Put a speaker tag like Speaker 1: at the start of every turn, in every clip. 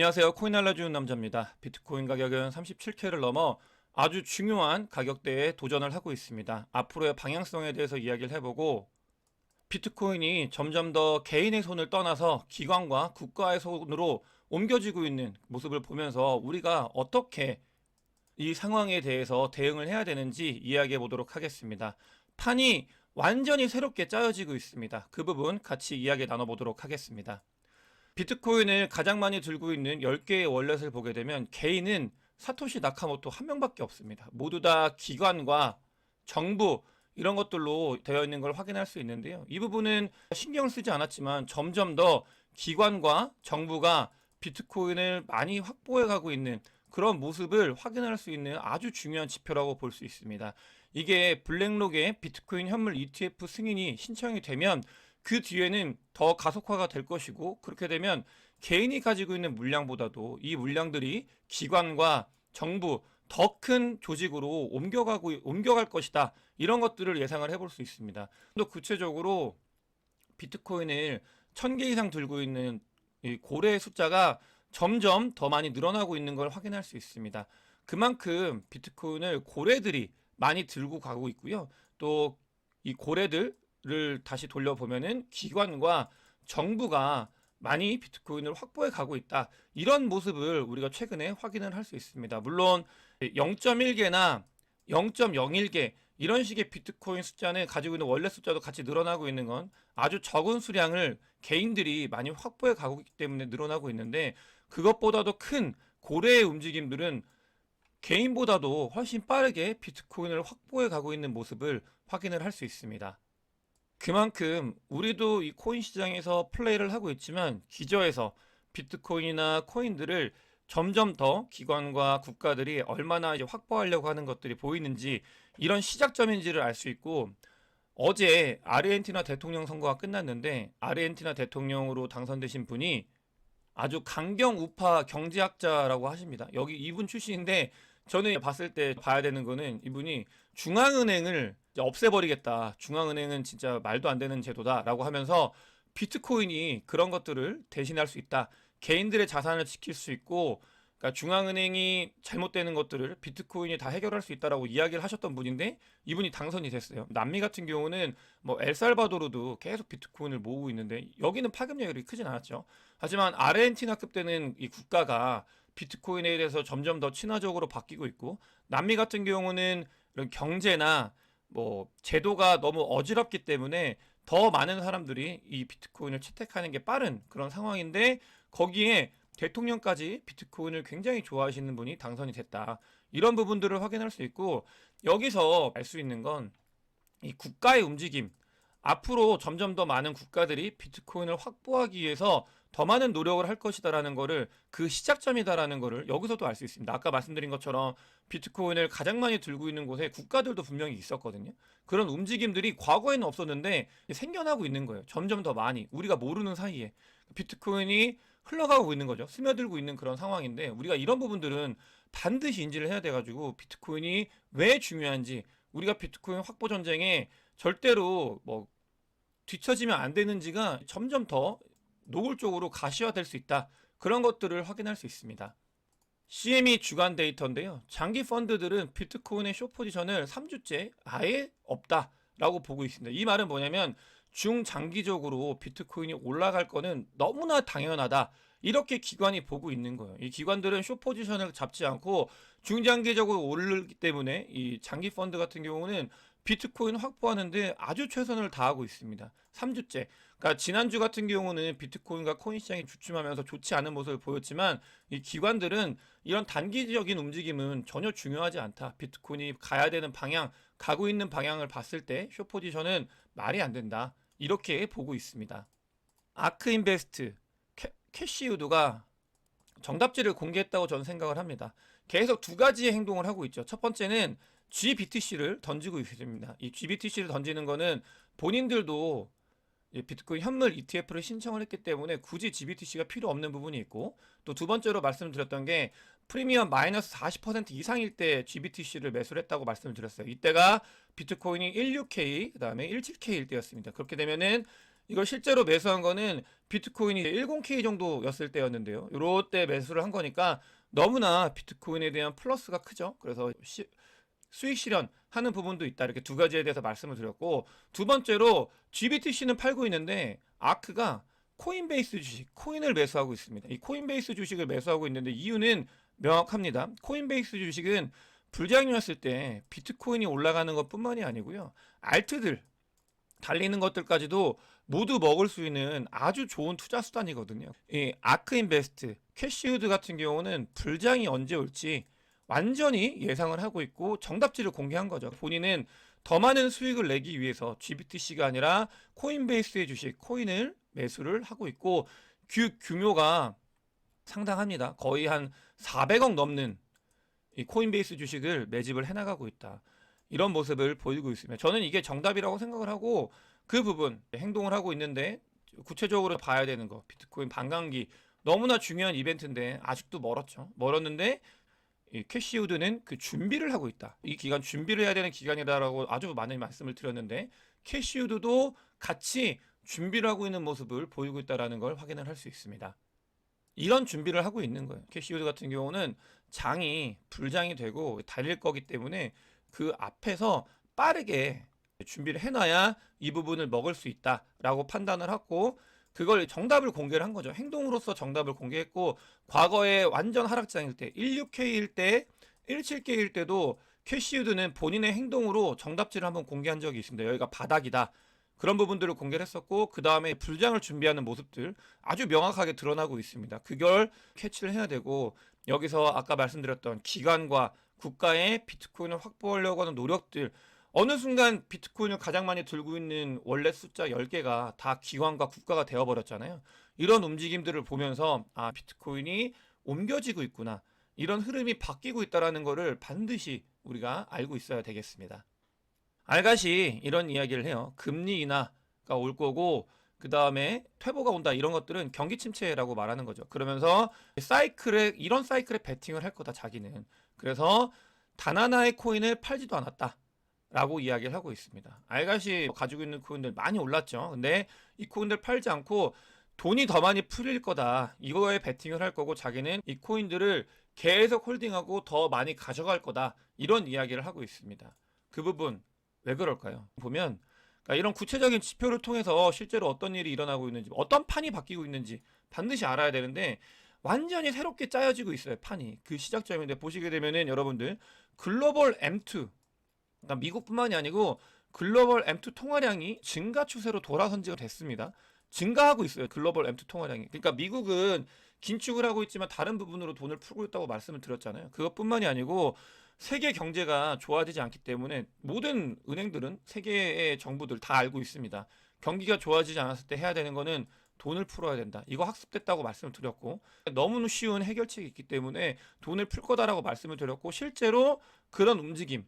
Speaker 1: 안녕하세요. 코인 알려주는 남자입니다. 비트코인 가격은 37K를 넘어 아주 중요한 가격대에 도전을 하고 있습니다. 앞으로의 방향성에 대해서 이야기를 해보고, 비트코인이 점점 더 개인의 손을 떠나서 기관과 국가의 손으로 옮겨지고 있는 모습을 보면서 우리가 어떻게 이 상황에 대해서 대응을 해야 되는지 이야기해 보도록 하겠습니다. 판이 완전히 새롭게 짜여지고 있습니다. 그 부분 같이 이야기 나눠보도록 하겠습니다. 비트코인을 가장 많이 들고 있는 10개의 월렛을 보게 되면 개인은 사토시 나카모토 한 명밖에 없습니다. 모두 다 기관과 정부 이런 것들로 되어 있는 걸 확인할 수 있는데요. 이 부분은 신경 쓰지 않았지만 점점 더 기관과 정부가 비트코인을 많이 확보해 가고 있는 그런 모습을 확인할 수 있는 아주 중요한 지표라고 볼 수 있습니다. 이게 블랙록의 비트코인 현물 ETF 승인이 신청이 되면 그 뒤에는 더 가속화가 될 것이고, 그렇게 되면 개인이 가지고 있는 물량보다도 이 물량들이 기관과 정부 더 큰 조직으로 옮겨갈 것이다. 이런 것들을 예상을 해볼 수 있습니다. 또 구체적으로 비트코인을 1000개 이상 들고 있는 이 고래의 숫자가 점점 더 많이 늘어나고 있는 걸 확인할 수 있습니다. 그만큼 비트코인을 고래들이 많이 들고 가고 있고요. 또 이 고래들을 다시 돌려보면은 기관과 정부가 많이 비트코인을 확보해 가고 있다. 이런 모습을 우리가 최근에 확인을 할 수 있습니다. 물론 0.1개나 0.01개 이런 식의 비트코인 숫자는 가지고 있는 원래 숫자도 같이 늘어나고 있는 건 아주 적은 수량을 개인들이 많이 확보해 가고 있기 때문에 늘어나고 있는데, 그것보다도 큰 고래의 움직임들은 개인보다도 훨씬 빠르게 비트코인을 확보해 가고 있는 모습을 확인을 할 수 있습니다. 그만큼 우리도 이 코인 시장에서 플레이를 하고 있지만, 기저에서 비트코인이나 코인들을 점점 더 기관과 국가들이 얼마나 이제 확보하려고 하는 것들이 보이는지, 이런 시작점인지를 알 수 있고, 어제 아르헨티나 대통령 선거가 끝났는데 아르헨티나 대통령으로 당선되신 분이 아주 강경 우파 경제학자라고 하십니다. 여기 이분 출신인데, 저는 봤을 때 봐야 되는 거는 이분이 중앙은행을 이제 없애버리겠다. 중앙은행은 진짜 말도 안 되는 제도다라고 하면서 비트코인이 그런 것들을 대신할 수 있다. 개인들의 자산을 지킬 수 있고, 그러니까 중앙은행이 잘못되는 것들을 비트코인이 다 해결할 수 있다라고 이야기를 하셨던 분인데, 이분이 당선이 됐어요. 남미 같은 경우는 뭐 엘살바도르도 계속 비트코인을 모으고 있는데 여기는 파급력이 크진 않았죠. 하지만 아르헨티나급 되는 이 국가가 비트코인에 대해서 점점 더 친화적으로 바뀌고 있고, 남미 같은 경우는 이런 경제나 뭐 제도가 너무 어지럽기 때문에 더 많은 사람들이 이 비트코인을 채택하는 게 빠른 그런 상황인데, 거기에 대통령까지 비트코인을 굉장히 좋아하시는 분이 당선이 됐다. 이런 부분들을 확인할 수 있고, 여기서 알 수 있는 건 이 국가의 움직임, 앞으로 점점 더 많은 국가들이 비트코인을 확보하기 위해서 더 많은 노력을 할 것이다라는 거를, 그 시작점이다라는 거를 여기서도 알 수 있습니다. 아까 말씀드린 것처럼 비트코인을 가장 많이 들고 있는 곳에 국가들도 분명히 있었거든요. 그런 움직임들이 과거에는 없었는데 생겨나고 있는 거예요. 점점 더 많이 우리가 모르는 사이에 비트코인이 흘러가고 있는 거죠. 스며들고 있는 그런 상황인데, 우리가 이런 부분들은 반드시 인지를 해야 돼가지고 비트코인이 왜 중요한지, 우리가 비트코인 확보 전쟁에 절대로 뭐 뒤처지면 안 되는지가 점점 더 노골적으로 가시화될 수 있다. 그런 것들을 확인할 수 있습니다. CME 주간 데이터인데요. 장기 펀드들은 비트코인의 숏 포지션을 3주째 아예 없다라고 보고 있습니다. 이 말은 뭐냐면 중장기적으로 비트코인이 올라갈 거는 너무나 당연하다. 이렇게 기관이 보고 있는 거예요. 이 기관들은 숏 포지션을 잡지 않고 중장기적으로 오르기 때문에 이 장기 펀드 같은 경우는 비트코인 확보하는데 아주 최선을 다하고 있습니다. 3주째. 그러니까 지난주 같은 경우는 비트코인과 코인 시장이 주춤하면서 좋지 않은 모습을 보였지만, 이 기관들은 이런 단기적인 움직임은 전혀 중요하지 않다. 비트코인이 가야 되는 방향, 가고 있는 방향을 봤을 때 숏 포지션은 말이 안 된다. 이렇게 보고 있습니다. 아크인베스트, 캐시우드가 정답지를 공개했다고 저는 생각을 합니다. 계속 두 가지의 행동을 하고 있죠. 첫 번째는 GBTC를 던지고 있습니다. 이 GBTC를 던지는 거는 본인들도 비트코인 현물 ETF를 신청을 했기 때문에 굳이 GBTC가 필요 없는 부분이 있고, 또 두 번째로 말씀드렸던 게 프리미엄 마이너스 40% 이상일 때 GBTC를 매수를 했다고 말씀을 드렸어요. 이때가 비트코인이 16K, 그 다음에 17K일 때였습니다. 그렇게 되면은 이걸 실제로 매수한 거는 비트코인이 10K 정도였을 때였는데요. 요럴 때 매수를 한 거니까 너무나 비트코인에 대한 플러스가 크죠. 그래서 수익 실현하는 부분도 있다. 이렇게 두 가지에 대해서 말씀을 드렸고, 두 번째로 GBTC는 팔고 있는데 아크가 코인베이스 주식, 코인을 매수하고 있습니다. 이 코인베이스 주식을 매수하고 있는데 이유는 명확합니다. 코인베이스 주식은 불장이 왔을 때 비트코인이 올라가는 것뿐만이 아니고요. 알트들 달리는 것들까지도 모두 먹을 수 있는 아주 좋은 투자 수단이거든요. 이 아크인베스트, 캐시우드 같은 경우는 불장이 언제 올지 완전히 예상을 하고 있고 정답지를 공개한 거죠. 본인은 더 많은 수익을 내기 위해서 GBTC가 아니라 코인베이스의 주식, 코인을 매수를 하고 있고 규모가 상당합니다. 거의 한 400억 넘는 이 코인베이스 주식을 매집을 해나가고 있다. 이런 모습을 보이고 있습니다. 저는 이게 정답이라고 생각을 하고 그 부분 행동을 하고 있는데, 구체적으로 봐야 되는 거 비트코인 반감기 너무나 중요한 이벤트인데 아직도 멀었는데 이 캐시우드는 그 준비를 하고 있다. 이 기간 준비를 해야 되는 기간이다라고 아주 많은 말씀을 드렸는데 캐시우드도 같이 준비를 하고 있는 모습을 보이고 있다라는 걸 확인을 할 수 있습니다. 이런 준비를 하고 있는 거예요. 캐시우드 같은 경우는 장이 불장이 되고 달릴 거기 때문에 그 앞에서 빠르게 준비를 해놔야 이 부분을 먹을 수 있다라고 판단을 하고 그걸 정답을 공개를 한 거죠. 행동으로서 정답을 공개했고, 과거에 완전 하락장일 때 16K일 때 17K일 때도 캐시우드는 본인의 행동으로 정답지를 한번 공개한 적이 있습니다. 여기가 바닥이다. 그런 부분들을 공개를 했었고, 그 다음에 불장을 준비하는 모습들 아주 명확하게 드러나고 있습니다. 그걸 캐치를 해야 되고, 여기서 아까 말씀드렸던 기관과 국가의 비트코인을 확보하려고 하는 노력들, 어느 순간 비트코인을 가장 많이 들고 있는 원래 숫자 10개가 다 기관과 국가가 되어버렸잖아요. 이런 움직임들을 보면서 아, 비트코인이 옮겨지고 있구나, 이런 흐름이 바뀌고 있다는 것을 반드시 우리가 알고 있어야 되겠습니다. 알갓이 이런 이야기를 해요. 금리 인하가 올 거고 그 다음에 퇴보가 온다, 이런 것들은 경기 침체라고 말하는 거죠. 그러면서 이런 사이클에 베팅을 할 거다 자기는. 그래서 단 하나의 코인을 팔지도 않았다 라고 이야기를 하고 있습니다. 알갓이 가지고 있는 코인들 많이 올랐죠. 근데 이 코인들 팔지 않고 돈이 더 많이 풀릴 거다, 이거에 베팅을 할 거고 자기는 이 코인들을 계속 홀딩하고 더 많이 가져갈 거다, 이런 이야기를 하고 있습니다. 그 부분 왜 그럴까요? 보면 그러니까 이런 구체적인 지표를 통해서 실제로 어떤 일이 일어나고 있는지, 어떤 판이 바뀌고 있는지 반드시 알아야 되는데 완전히 새롭게 짜여지고 있어요. 판이 그 시작점인데, 보시게 되면은 여러분들 글로벌 M2, 그러니까 미국뿐만이 아니고 글로벌 M2 통화량이 증가 추세로 돌아선 지가 됐습니다. 증가하고 있어요. 글로벌 M2 통화량이. 그러니까 미국은 긴축을 하고 있지만 다른 부분으로 돈을 풀고 있다고 말씀을 드렸잖아요. 그것뿐만이 아니고 세계 경제가 좋아지지 않기 때문에 모든 은행들은, 세계의 정부들 다 알고 있습니다. 경기가 좋아지지 않았을 때 해야 되는 거는 돈을 풀어야 된다. 이거 학습됐다고 말씀을 드렸고, 너무 쉬운 해결책이 있기 때문에 돈을 풀 거다라고 말씀을 드렸고, 실제로 그런 움직임,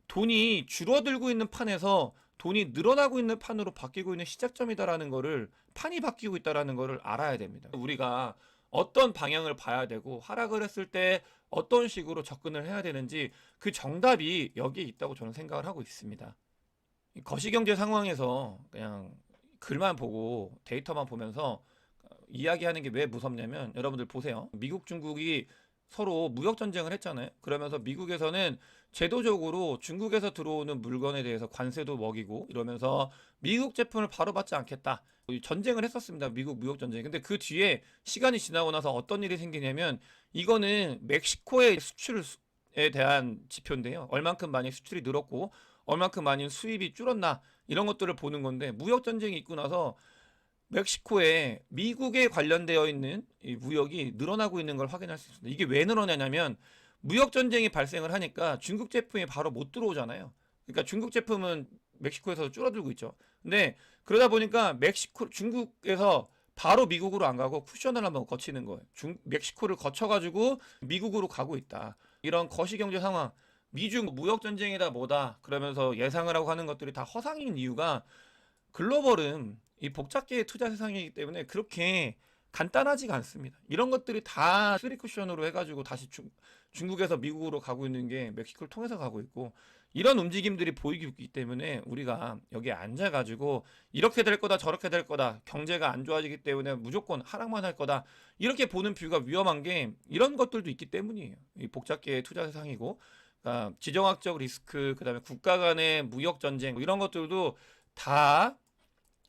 Speaker 1: 돈이 줄어들고 있는 판에서 돈이 늘어나고 있는 판으로 바뀌고 있는 시작점이다라는 거를, 판이 바뀌고 있다라는 거를 알아야 됩니다. 우리가 어떤 방향을 봐야 되고 하락을 했을 때 어떤 식으로 접근을 해야 되는지 그 정답이 여기에 있다고 저는 생각을 하고 있습니다. 거시경제 상황에서 그냥 글만 보고 데이터만 보면서 이야기하는 게 왜 무섭냐면, 여러분들 보세요. 미국 중국이 서로 무역 전쟁을 했잖아요. 그러면서 미국에서는 제도적으로 중국에서 들어오는 물건에 대해서 관세도 먹이고 이러면서 미국 제품을 바로 받지 않겠다, 전쟁을 했었습니다. 미국 무역 전쟁. 근데 그 뒤에 시간이 지나고 나서 어떤 일이 생기냐면, 이거는 멕시코의 수출에 대한 지표인데요. 얼만큼 많이 수출이 늘었고 얼만큼 많이 수입이 줄었나, 이런 것들을 보는 건데, 무역 전쟁이 있고 나서 멕시코에 미국에 관련되어 있는 이 무역이 늘어나고 있는 걸 확인할 수 있습니다. 이게 왜 늘어나냐면 무역 전쟁이 발생을 하니까 중국 제품이 바로 못 들어오잖아요. 그러니까 중국 제품은 멕시코에서 줄어들고 있죠. 근데 그러다 보니까 중국에서 바로 미국으로 안 가고 쿠션을 한번 거치는 거예요. 멕시코를 거쳐가지고 미국으로 가고 있다. 이런 거시경제 상황, 미중 무역 전쟁이다 뭐다 그러면서 예상을 하고 하는 것들이 다 허상인 이유가, 글로벌은 이 복잡계의 투자 세상이기 때문에 그렇게 간단하지가 않습니다. 이런 것들이 다 쓰리 쿠션으로 해가지고 다시 중국에서 미국으로 가고 있는 게 멕시코를 통해서 가고 있고, 이런 움직임들이 보이기 있기 때문에 우리가 여기에 앉아가지고 이렇게 될 거다 저렇게 될 거다, 경제가 안 좋아지기 때문에 무조건 하락만 할 거다, 이렇게 보는 뷰가 위험한 게 이런 것들도 있기 때문이에요. 이 복잡계의 투자 세상이고, 그러니까 지정학적 리스크, 그다음에 국가 간의 무역 전쟁, 이런 것들도 다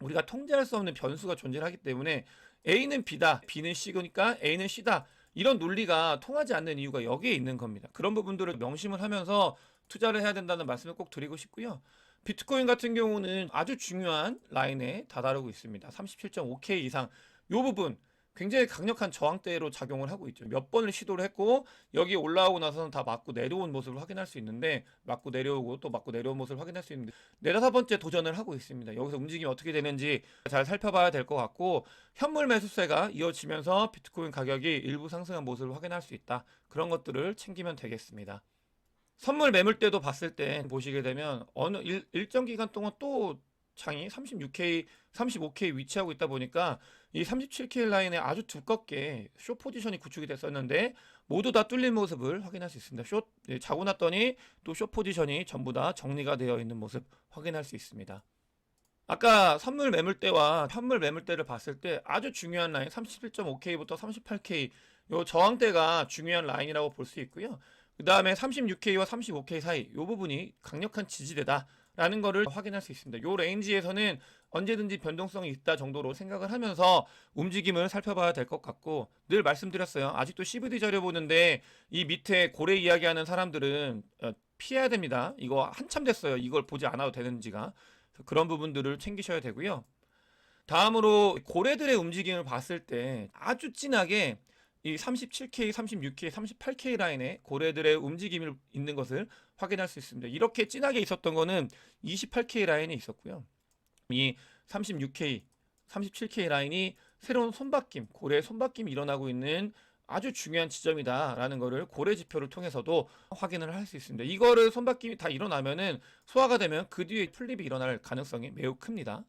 Speaker 1: 우리가 통제할 수 없는 변수가 존재하기 때문에 A는 B다, B는 C니까 A는 C다, 이런 논리가 통하지 않는 이유가 여기에 있는 겁니다. 그런 부분들을 명심을 하면서 투자를 해야 된다는 말씀을 꼭 드리고 싶고요. 비트코인 같은 경우는 아주 중요한 라인에 다다르고 있습니다. 37.5K 이상, 이 부분 굉장히 강력한 저항대로 작용을 하고 있죠. 몇 번을 시도를 했고 여기 올라오고 나서는 다 맞고 내려온 모습을 확인할 수 있는데, 맞고 내려오고 또 맞고 내려온 모습을 확인할 수 있는데, 네다섯 번째 도전을 하고 있습니다. 여기서 움직임이 어떻게 되는지 잘 살펴봐야 될 것 같고, 현물 매수세가 이어지면서 비트코인 가격이 일부 상승한 모습을 확인할 수 있다. 그런 것들을 챙기면 되겠습니다. 선물 매물대도 봤을 때 보시게 되면 어느 일정 기간 동안 또 장이 36K, 35K 위치하고 있다 보니까 이 37K 라인에 아주 두껍게 숏 포지션이 구축이 됐었는데 모두 다 뚫린 모습을 확인할 수 있습니다. 자고 났더니 또 숏 포지션이 전부 다 정리가 되어 있는 모습 확인할 수 있습니다. 아까 선물 매물대와 현물 매물대를 봤을 때 아주 중요한 라인 37.5K부터 38K, 요 저항대가 중요한 라인이라고 볼 수 있고요. 그 다음에 36K와 35K 사이 이 부분이 강력한 지지대다라는 거를 확인할 수 있습니다. 이 레인지에서는 언제든지 변동성이 있다 정도로 생각을 하면서 움직임을 살펴봐야 될 것 같고, 늘 말씀드렸어요. 아직도 CVD 자료 보는데 이 밑에 고래 이야기하는 사람들은 피해야 됩니다. 이거 한참 됐어요. 이걸 보지 않아도 되는지가. 그런 부분들을 챙기셔야 되고요. 다음으로 고래들의 움직임을 봤을 때 아주 진하게 이 37K, 36K, 38K 라인에 고래들의 움직임이 있는 것을 확인할 수 있습니다. 이렇게 진하게 있었던 거는 28K 라인에 있었고요. 이 36K, 37K 라인이 새로운 손바뀜, 고래의 손바뀜이 일어나고 있는 아주 중요한 지점이다라는 거를 고래 지표를 통해서도 확인을 할 수 있습니다. 이거를 손바뀜이 다 일어나면은 소화가 되면 그 뒤에 풀립이 일어날 가능성이 매우 큽니다.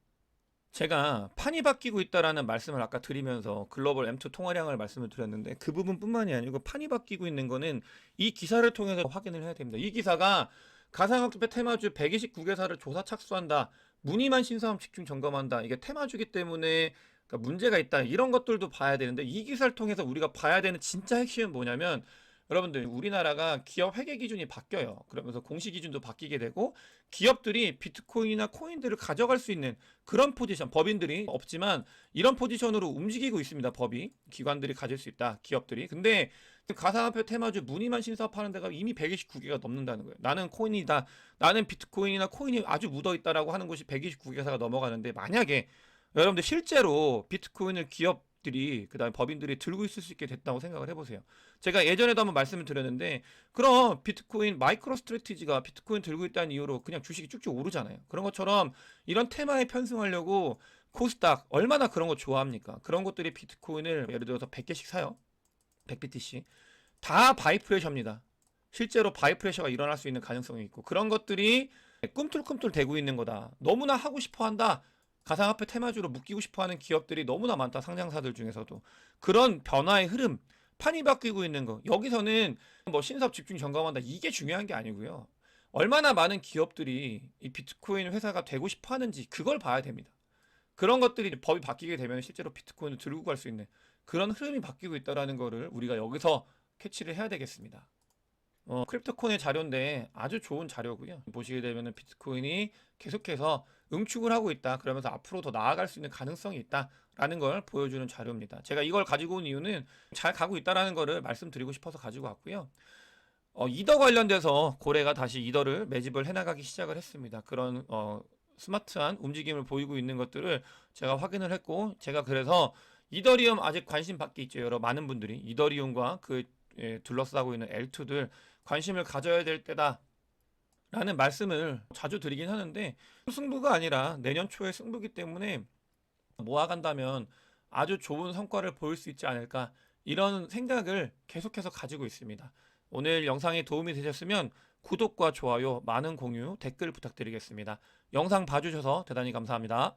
Speaker 1: 제가 판이 바뀌고 있다라는 말씀을 아까 드리면서 글로벌 M2 통화량을 말씀을 드렸는데, 그 부분뿐만이 아니고 판이 바뀌고 있는 거는 이 기사를 통해서 확인을 해야 됩니다. 이 기사가 가상화폐 테마주 129개사를 조사 착수한다, 무늬만 신사업 집중 점검한다, 이게 테마주기 때문에 그러니까 문제가 있다, 이런 것들도 봐야 되는데, 이 기사를 통해서 우리가 봐야 되는 진짜 핵심은 뭐냐면, 여러분들 우리나라가 기업 회계 기준이 바뀌어요. 그러면서 공시 기준도 바뀌게 되고 기업들이 비트코인이나 코인들을 가져갈 수 있는 그런 포지션, 법인들이 없지만 이런 포지션으로 움직이고 있습니다. 법이, 기관들이 가질 수 있다, 기업들이. 근데 가상화폐 테마주 무늬만 신사업하는 데가 이미 129개가 넘는다는 거예요. 나는 코인이다, 나는 비트코인이나 코인이 아주 묻어있다라고 하는 곳이 129개사가 넘어가는데, 만약에 여러분들 실제로 비트코인을 기업들이, 그다음에 법인들이 들고 있을 수 있게 됐다고 생각을 해보세요. 제가 예전에도 한번 말씀을 드렸는데, 그럼 비트코인 마이크로 스트래티지가 비트코인 들고 있다는 이유로 그냥 주식이 쭉쭉 오르잖아요. 그런 것처럼 이런 테마에 편승하려고 코스닥 얼마나 그런 거 좋아합니까? 그런 것들이 비트코인을 예를 들어서 100개씩 사요. 100BTC. 다 바이프레셔입니다. 실제로 바이프레셔가 일어날 수 있는 가능성이 있고, 그런 것들이 꿈틀꿈틀 대고 있는 거다. 너무나 하고 싶어 한다. 가상화폐 테마주로 묶이고 싶어하는 기업들이 너무나 많다. 상장사들 중에서도. 그런 변화의 흐름, 판이 바뀌고 있는 거, 여기서는 뭐 신사업 집중 점검한다, 이게 중요한 게 아니고요. 얼마나 많은 기업들이 이 비트코인 회사가 되고 싶어 하는지, 그걸 봐야 됩니다. 그런 것들이 법이 바뀌게 되면 실제로 비트코인을 들고 갈 수 있는 그런 흐름이 바뀌고 있다는 거를 우리가 여기서 캐치를 해야 되겠습니다. 크립토코인의 자료인데 아주 좋은 자료고요. 보시게 되면 비트코인이 계속해서 응축을 하고 있다, 그러면서 앞으로 더 나아갈 수 있는 가능성이 있다라는 걸 보여주는 자료입니다. 제가 이걸 가지고 온 이유는 잘 가고 있다라는 거를 말씀드리고 싶어서 가지고 왔고요. 이더 관련돼서 고래가 다시 이더를 매집을 해나가기 시작을 했습니다. 그런 스마트한 움직임을 보이고 있는 것들을 제가 확인을 했고, 제가 그래서 이더리움 아직 관심 받고 있죠. 여러 많은 분들이 이더리움과 그 둘러싸고 있는 L2들 관심을 가져야 될 때다 라는 말씀을 자주 드리긴 하는데, 승부가 아니라 내년 초에 승부기 때문에 모아간다면 아주 좋은 성과를 보일 수 있지 않을까, 이런 생각을 계속해서 가지고 있습니다. 오늘 영상이 도움이 되셨으면 구독과 좋아요, 많은 공유, 댓글 부탁드리겠습니다. 영상 봐주셔서 대단히 감사합니다.